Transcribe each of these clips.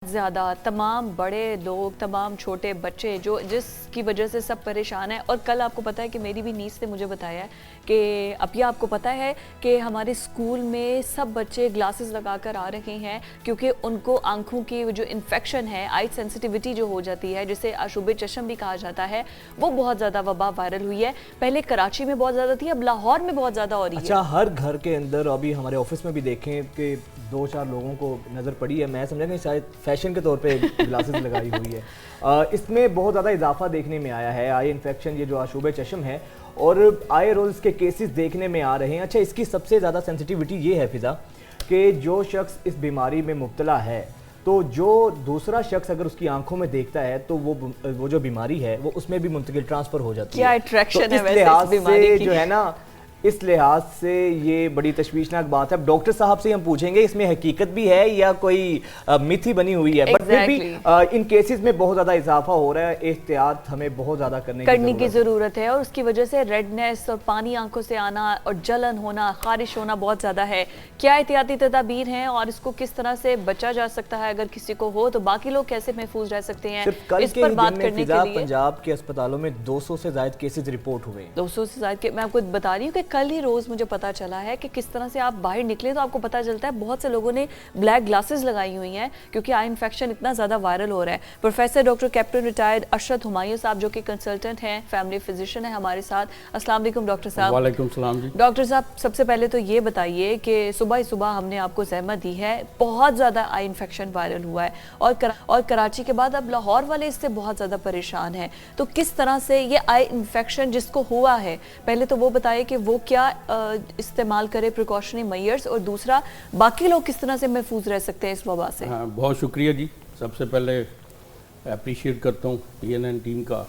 زیادہ تمام بڑے لوگ، تمام چھوٹے بچے جو جس کی وجہ سے سب پریشان ہیں. اور کل آپ کو پتا ہے کہ میری بھی نیس نے مجھے بتایا ہے کہ اب یہ آپ کو پتا ہے کہ ہمارے اسکول میں سب بچے گلاسز لگا کر آ رہے ہیں کیونکہ ان کو آنکھوں کی جو انفیکشن ہے، آئی سینسٹیوٹی جو ہو جاتی ہے، جسے آشوب چشم بھی کہا جاتا ہے، وہ بہت زیادہ وبا وائرل ہوئی ہے. پہلے کراچی میں بہت زیادہ تھی، اب لاہور میں بہت زیادہ ہو رہی ہے. اچھا، ہر گھر کے اندر ابھی ہمارے آفس میں بھی دیکھیں کہ 2-4 لوگوں کو نظر پڑی ہے. میں سمجھا کہ شاید فیشن کے طور پہ گلاسز لگائی ہوئی ہے. اس میں بہت زیادہ اضافہ دیکھنے میں آیا ہے. آئی انفیکشن، یہ جو آشوب چشم ہے، اور آئے روز کے کیسز دیکھنے میں آ رہے ہیں. اچھا، اس کی سب سے زیادہ سینسٹیوٹی یہ ہے فضا کہ جو شخص اس بیماری میں مبتلا ہے تو جو دوسرا شخص اگر اس کی آنکھوں میں دیکھتا ہے تو وہ جو بیماری ہے وہ اس میں بھی منتقل ٹرانسفر ہو جاتی ہے. کیا اٹریکشن ہے ویسے اس بیماری کی، جو ہے نا، اس لحاظ سے یہ بڑی تشویشناک بات ہے. اب ڈاکٹر صاحب سے ہم پوچھیں گے اس میں حقیقت بھی ہے یا کوئی میتھ ہی بنی ہوئی ہے. بٹ پھر بھی ان کیسز میں بہت زیادہ اضافہ ہو رہا ہے. احتیاط ہمیں بہت زیادہ کرنے کی ضرورت ہے، اور اس کی وجہ سے ریڈنس اور پانی آنکھوں سے آنا اور جلن ہونا، خارش ہونا بہت زیادہ ہے. کیا احتیاطی تدابیر ہیں اور اس کو کس طرح سے بچا جا سکتا ہے؟ اگر کسی کو ہو تو باقی لوگ کیسے محفوظ رہ سکتے ہیں؟ اس پر بات کرنے کے لیے پنجاب کے اسپتالوں میں 200 سے زائد کیسز رپورٹ ہوئے. 200 سے زائد میں آپ کو بتا رہی ہوں کہ کل ہی روز مجھے پتا چلا ہے کہ کس طرح سے آپ باہر نکلے تو آپ کو پتا چلتا ہے بہت سے لوگوں نے بلیک گلاسز لگائی ہوئی ہیں کیونکہ آئی انفیکشن اتنا زیادہ وائرل ہو رہا ہے. Professor doctor captain retired Arshad Humayun صاحب جو کہ کنسلٹنٹ ہیں، فیملی فزیشین ہیں ہمارے ساتھ. السلام علیکم ڈاکٹر صاحب. وعلیکم السلام. جی ڈاکٹر صاحب، سب سے پہلے تو یہ بتائیے کہ صبح ہم نے آپ کو زحمت دی ہے، بہت زیادہ آئی انفیکشن وائرل ہوا ہے اور کراچی کے بعد اب لاہور والے اس سے بہت زیادہ پریشان ہیں. تو کس طرح سے یہ آئی انفیکشن جس کو ہوا ہے، پہلے تو وہ بتائیے کہ وہ کیا استعمال کرے پریکاشنری میئرز، اور دوسرا باقی لوگ کس طرح سے محفوظ رہ سکتے ہیں اس وبا سے؟ بہت شکریہ جی. سب سے پہلے اپریشیٹ کرتا ہوں PNN ٹیم کا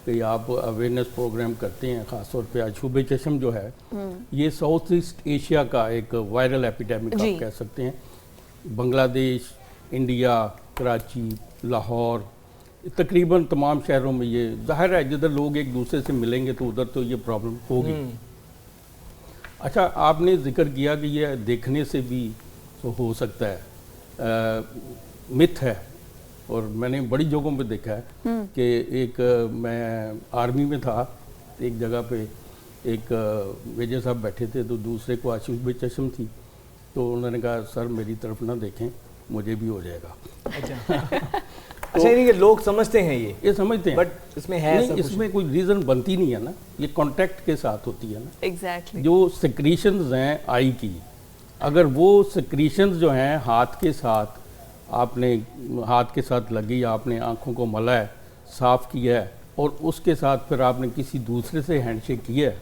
کہ آپ اویئرنیس پروگرام کرتے ہیں. خاص طور پہ آشوب چشم جو ہے یہ ساؤتھ ایسٹ ایشیا کا ایک وائرل ایپیڈیمک آپ کہہ سکتے ہیں. بنگلہ دیش، انڈیا، کراچی، لاہور، تقریباً تمام شہروں میں یہ ظاہر ہے جدھر لوگ ایک دوسرے سے ملیں گے تو ادھر تو یہ پرابلم ہوگی. اچھا، آپ نے ذکر کیا کہ یہ دیکھنے سے بھی ہو سکتا ہے، متھ ہے. اور میں نے بڑی جگہوں پہ دیکھا ہے کہ ایک میں آرمی میں تھا، ایک جگہ پہ ایک میجر صاحب بیٹھے تھے تو دوسرے کو آشوب چشم تھی تو انہوں نے کہا سر میری طرف نہ دیکھیں، مجھے بھی ہو جائے گا. اچھا، یہ لوگ سمجھتے ہیں، یہ سمجھتے ہیں، بٹ اس میں ہے نہیں، اس میں کوئی ریزن بنتی نہیں ہے نا. یہ کانٹیکٹ کے ساتھ ہوتی ہے نا. ایگزیکٹلی جو سیکریشنز ہیں آئی کی، اگر وہ سیکریشنز جو ہیں ہاتھ کے ساتھ آپ نے ہاتھ کے ساتھ لگی، آپ نے آنکھوں کو ملا ہے، صاف کیا ہے، اور اس کے ساتھ پھر آپ نے کسی دوسرے سے ہینڈ شیک کیا ہے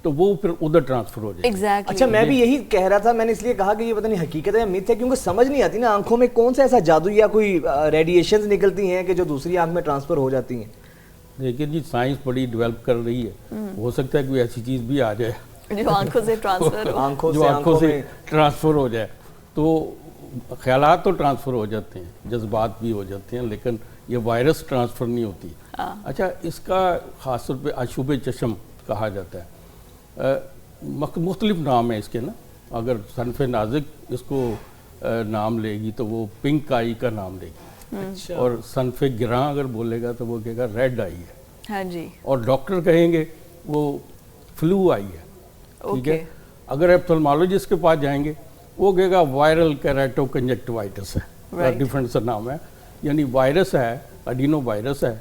تو وہ پھر ادھر ٹرانسفر ہو جائے گا. اچھا، میں بھی یہی کہہ رہا تھا. میں نے اس لیے کہا کہ یہ پتہ نہیں حقیقت ہے یا میتھ ہے، کیونکہ سمجھ نہیں آتی نا آنکھوں میں کون سا ایسا جادو یا کوئی ریڈیشنز نکلتی ہیں کہ جو دوسری آنکھ میں ٹرانسفر ہو جاتی ہیں. دیکھیے جی، سائنس بڑی ڈیولپ کر رہی ہے، ہو سکتا ہے کوئی ایسی چیز بھی آ جائے جو آنکھوں سے ٹرانسفر ہو جائے. تو خیالات تو ٹرانسفر ہو جاتے ہیں، جذبات بھی ہو جاتے ہیں، لیکن یہ وائرس ٹرانسفر نہیں ہوتی. اچھا، اس کا خاص طور پہ آشوب چشم کہا جاتا ہے. مختلف نام ہے اس کے نا. اگر صنف نازک اس کو نام لے گی تو وہ پنک آئی کا نام لے گی، اور صنف گراں اگر بولے گا تو وہ کہے گا ریڈ آئی ہے. ہاں جی. اور ڈاکٹر کہیں گے وہ فلو آئی ہے. ٹھیک ہے. اگر ایپتھلمالوجسٹ کے پاس جائیں گے وہ کہے گا وائرل کیریٹو کنجکٹیوائٹس ہے. ڈفرینٹ سا نام ہے، یعنی وائرس ہے، اڈینو وائرس ہے،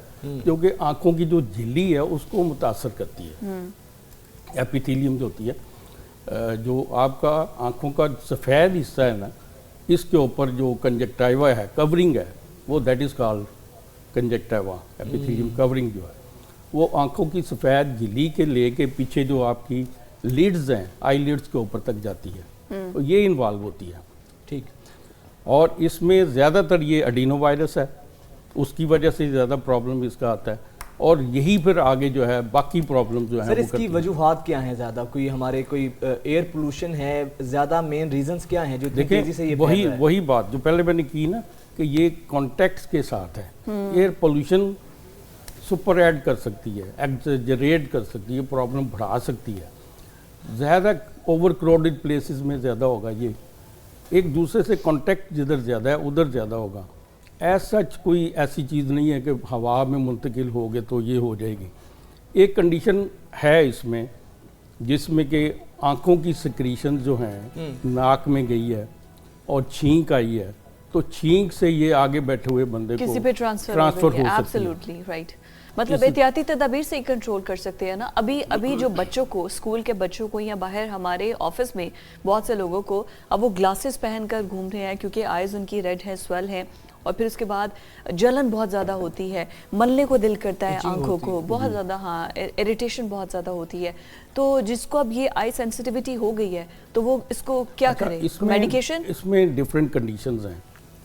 جو کہ آنکھوں کی جو جھلی ہے اس کو متاثر کرتی ہے. ایپیتھیلیم جو ہوتی ہے، جو آپ کا آنکھوں کا سفید حصہ ہے نا، اس کے اوپر جو کنجکٹائیوا ہے، کورنگ ہے، وہ دیٹ از کالڈ کنجکٹائیوا. ایپیتھیلیم کورنگ جو ہے وہ آنکھوں کی سفید جھلی کے لے کے پیچھے جو آپ کی لیڈز ہیں، آئی لیڈز کے اوپر تک جاتی ہے، تو یہ انوالو ہوتی ہے. ٹھیک. اور اس میں زیادہ تر یہ اڈینو وائرس ہے، اس کی وجہ سے زیادہ پرابلم اس کا آتا ہے، اور یہی پھر آگے جو ہے باقی پرابلم جو ہیں. سر، اس کی وجوہات کیا ہیں؟ زیادہ کوئی ہمارے کوئی ایئر پولوشن ہے؟ زیادہ مین ریزنز کیا ہیں جو تیزی سے یہ پھیل رہا ہے؟ وہی بات جو پہلے میں نے کی نا کہ یہ کانٹیکٹس کے ساتھ ہے. ایئر پولوشن سپر ایڈ کر سکتی ہے، ایگزیجریٹ کر سکتی ہے، پرابلم بڑھا سکتی ہے. زیادہ اوور کراؤڈڈ پلیسز میں زیادہ ہوگا، یہ ایک دوسرے سے کانٹیکٹ جدھر زیادہ ہے ادھر زیادہ ہوگا. ایسا کوئی ایسی چیز نہیں ہے کہ ہوا میں منتقل ہو گئے تو یہ ہو جائے گی. ایک کنڈیشن ہے اس میں جس میں کہ آنکھوں کی سکریشن جو ہیں ناک میں گئی ہے اور چھینک آئی ہے, تو چھینک سے یہ آگے بیٹھے ہوئے بندے کو کسی پہ ٹرانسفر ہو سکتی ہے. Absolutely right. مطلب احتیاطی تدابیر سے ہی کنٹرول کر سکتے ہیں نا. ابھی جو بچوں کو, اسکول کے بچوں کو یا باہر ہمارے آفس میں بہت سے لوگوں کو اب وہ گلاسز پہن کر گھوم رہے ہیں کیونکہ آئیز ان کی ریڈ ہے, سویل ہے, اور پھر اس کے بعد جلن بہت زیادہ ہوتی ہے, ملنے کو دل کرتا ہے آنکھوں کو بہت زیادہ, ہاں اریٹیشن بہت زیادہ ہوتی ہے. تو جس کو اب یہ آئی سینسٹیوٹی ہو گئی ہے تو وہ اس کو کیا کرے؟ میڈیکیشن؟ اس میں ڈیفرنٹ کنڈیشنز ہیں.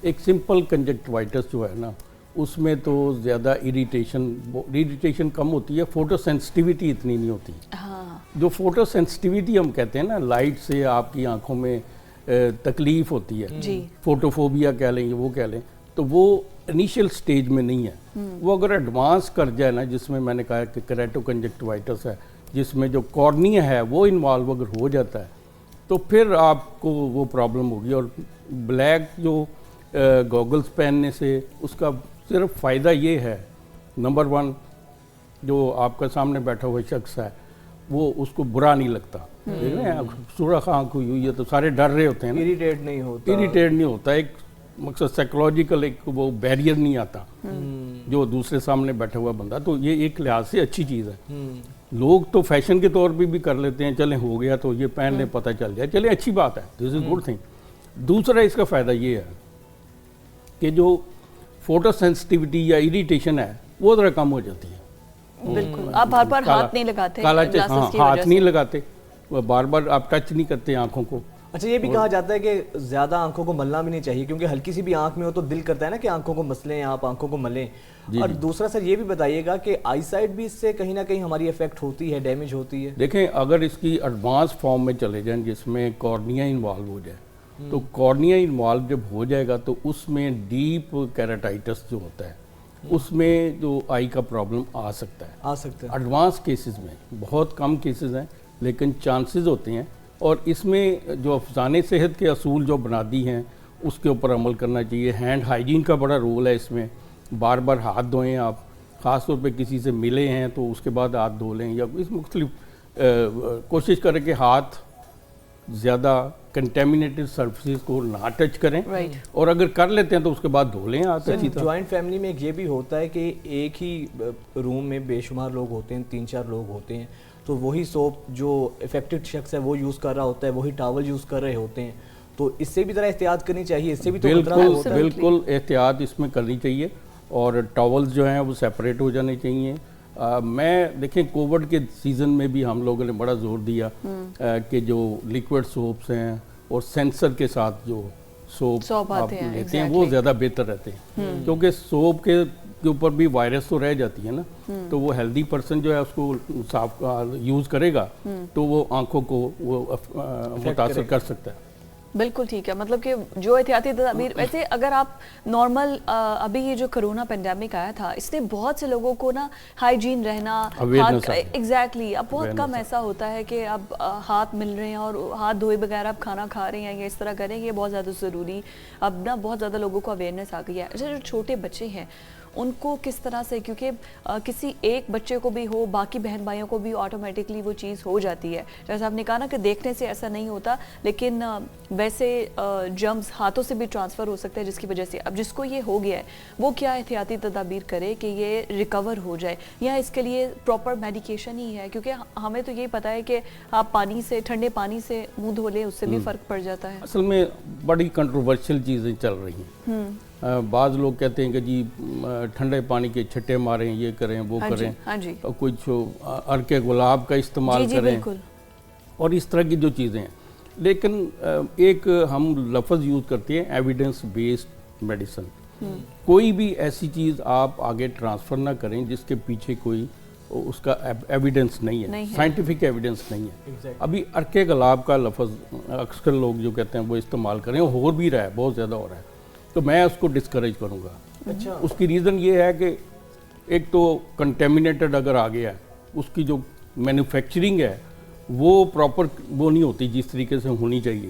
ایک سمپل کنجکٹیوائٹس جو ہے نا, اس میں تو زیادہ اریٹیشن کم ہوتی ہے, فوٹو سینسٹیوٹی اتنی نہیں ہوتی. جو فوٹو سینسٹیوٹی ہم کہتے ہیں نا, لائٹ سے آپ کی آنکھوں میں تکلیف ہوتی ہے, فوٹوفوبیا کہہ لیں, وہ کہہ لیں, تو وہ انیشیل سٹیج میں نہیں ہے. وہ اگر ایڈوانس کر جائے نا, جس میں میں نے کہا کہ کریٹو کنجکٹیوائٹس ہے, جس میں جو کارنیا ہے وہ انوالو اگر ہو جاتا ہے, تو پھر آپ کو وہ پرابلم ہوگی. اور بلیک جو گوگلز پہننے سے اس کا صرف فائدہ یہ ہے, نمبر 1 جو آپ کا سامنے بیٹھا ہوا شخص ہے وہ اس کو برا نہیں لگتا. دیکھ رہے ہیں سورخ آنکھ ہوئی ہے تو سارے ڈر رہے ہوتے ہیں نا, اریٹیٹ نہیں ہوتا. ایک مقصد سائیکولوجیکل ایک وہ بیریئر نہیں آتا جو دوسرے سامنے بیٹھا ہوا بندہ. تو یہ ایک لحاظ سے اچھی چیز ہے. لوگ تو فیشن کے طور پہ بھی کر لیتے ہیں, چلیں ہو گیا تو یہ پہن لیں, پتہ چل جائے, چلیں اچھی بات ہے, دس از گڈ تھنگ. دوسرا اس کا فائدہ یہ ہے کہ جو فوٹو سینسٹیوٹی یا اریٹیشن ہے وہ ذرا کم ہو جاتی ہے. بالکل. آپ بار بار ہاتھ نہیں لگاتے, ہاتھ نہیں لگاتے, بار بار آپ ٹچ نہیں کرتے آنکھوں کو. اچھا, یہ بھی کہا جاتا ہے کہ زیادہ آنکھوں کو ملنا بھی نہیں چاہیے, کیونکہ ہلکی سی بھی آنکھ میں ہو تو دل کرتا ہے نا کہ آنکھوں کو مسلیں, آپ آنکھوں کو ملیں. اور دوسرا سر یہ بھی بتائیے گا کہ آئی سائٹ بھی اس سے کہیں نہ کہیں ہماری افیکٹ ہوتی ہے, ڈیمیج ہوتی ہے. دیکھیں اگر اس کی ایڈوانس فارم میں چلے جائیں جس میں کارنیا انوالو ہو جائے, تو کارنیا انوالو جب ہو جائے گا تو اس میں ڈیپ کیراٹائٹس جو ہوتا ہے اس میں جو آئی کا پرابلم آ سکتا ہے. ایڈوانس کیسز میں بہت کم کیسز ہیں لیکن چانسز ہوتے ہیں. اور اس میں جو افسانِ صحت کے اصول جو بنا دی ہیں اس کے اوپر عمل کرنا چاہیے. ہینڈ ہائیجین کا بڑا رول ہے اس میں, بار بار ہاتھ دھوئیں آپ, خاص طور پہ کسی سے ملے ہیں تو اس کے بعد ہاتھ دھو لیں, یا اس مختلف کوشش کریں کہ ہاتھ زیادہ کنٹیمنیٹڈ سرفیسز کو نہ ٹچ کریں, اور اگر کر لیتے ہیں تو اس کے بعد دھو لیں ہاتھ اچھی طرح. جوائنٹ فیملی میں یہ بھی ہوتا ہے کہ ایک ہی روم میں بے شمار لوگ ہوتے ہیں, 3-4 لوگ ہوتے ہیں, تو وہی سوپ جو افیکٹڈ شخص ہے وہ یوز کر رہا ہوتا ہے, وہی ٹاول یوز کر رہے ہوتے ہیں, تو اس سے بھی ذرا احتیاط کرنی چاہیے. اس سے بھی تو خطرہ ہوتا ہے. بالکل احتیاط اس میں کرنی چاہیے, اور ٹاولز جو ہیں وہ سیپریٹ ہو جانے چاہیے. میں دیکھیں کووڈ کے سیزن میں بھی ہم لوگوں نے بڑا زور دیا کہ جو لیکوڈ سوپس ہیں اور سینسر کے ساتھ جو سوپ آپ لیتے ہیں وہ زیادہ بہتر رہتے ہیں, کیونکہ سوپ کے اوپر بھی وائرس تو رہ جاتی ہے نا, تو وہ ہیلدی پرسن جو ہے اس کو صاف یوز کرے گا تو وہ آنکھوں کو وہ متاثر کر سکتا ہے. بالکل ٹھیک ہے. مطلب کہ جو احتیاطی تدابیر, ویسے اگر آپ نارمل ابھی یہ جو کرونا پینڈیمک آیا تھا اس نے بہت سے لوگوں کو نا ہائیجین رہنا, ایگزیکٹلی, اب بہت کم ایسا ہوتا ہے کہ اب ہاتھ مل رہے ہیں اور ہاتھ دھوئے بغیر آپ کھانا کھا رہے ہیں یا اس طرح کریں, یہ بہت زیادہ ضروری. اب نا بہت زیادہ لوگوں کو اویئرنیس آ گئی ہے. اچھا, جو چھوٹے بچے ہیں ان کو کس طرح سے, کیونکہ کسی ایک بچے کو بھی ہو باقی بہن بھائیوں کو بھی آٹومیٹکلی وہ چیز ہو جاتی ہے. جیسے آپ نے کہا نا کہ دیکھنے سے ایسا نہیں ہوتا, لیکن ویسے جرمز ہاتھوں سے بھی ٹرانسفر ہو سکتا ہے جس کی وجہ سے. اب جس کو یہ ہو گیا ہے وہ کیا احتیاطی تدابیر کرے کہ یہ ریکور ہو جائے, یا اس کے لیے پراپر میڈیکیشن ہی ہے؟ کیونکہ ہمیں تو یہی پتہ ہے کہ آپ پانی سے, ٹھنڈے پانی سے منہ دھو لیں, اس سے بھی فرق پڑ جاتا ہے. اصل میں بڑی کنٹروورشل چیزیں چل رہی ہیں. بعض لوگ کہتے ہیں کہ جی ٹھنڈے پانی کے چھٹے ماریں, یہ کریں, وہ کریں, کچھ عرق گلاب کا استعمال کریں, اور اس طرح کی جو چیزیں ہیں. لیکن ایک ہم لفظ یوز کرتے ہیں ایویڈنس بیسڈ میڈیسن. کوئی بھی ایسی چیز آپ آگے ٹرانسفر نہ کریں جس کے پیچھے کوئی اس کا ایویڈنس نہیں ہے, سائنٹیفک ایویڈنس نہیں ہے. ابھی عرق گلاب کا لفظ اکثر لوگ جو کہتے ہیں وہ استعمال کریں, ہو بھی رہا ہے, بہت زیادہ ہو رہا ہے, تو میں اس کو ڈسکریج کروں گا. اس کی ریزن یہ ہے کہ ایک تو کنٹیمنیٹڈ اگر آ گیا ہے, اس کی جو مینوفیکچرنگ ہے وہ پراپر وہ نہیں ہوتی جس طریقے سے ہونی چاہیے.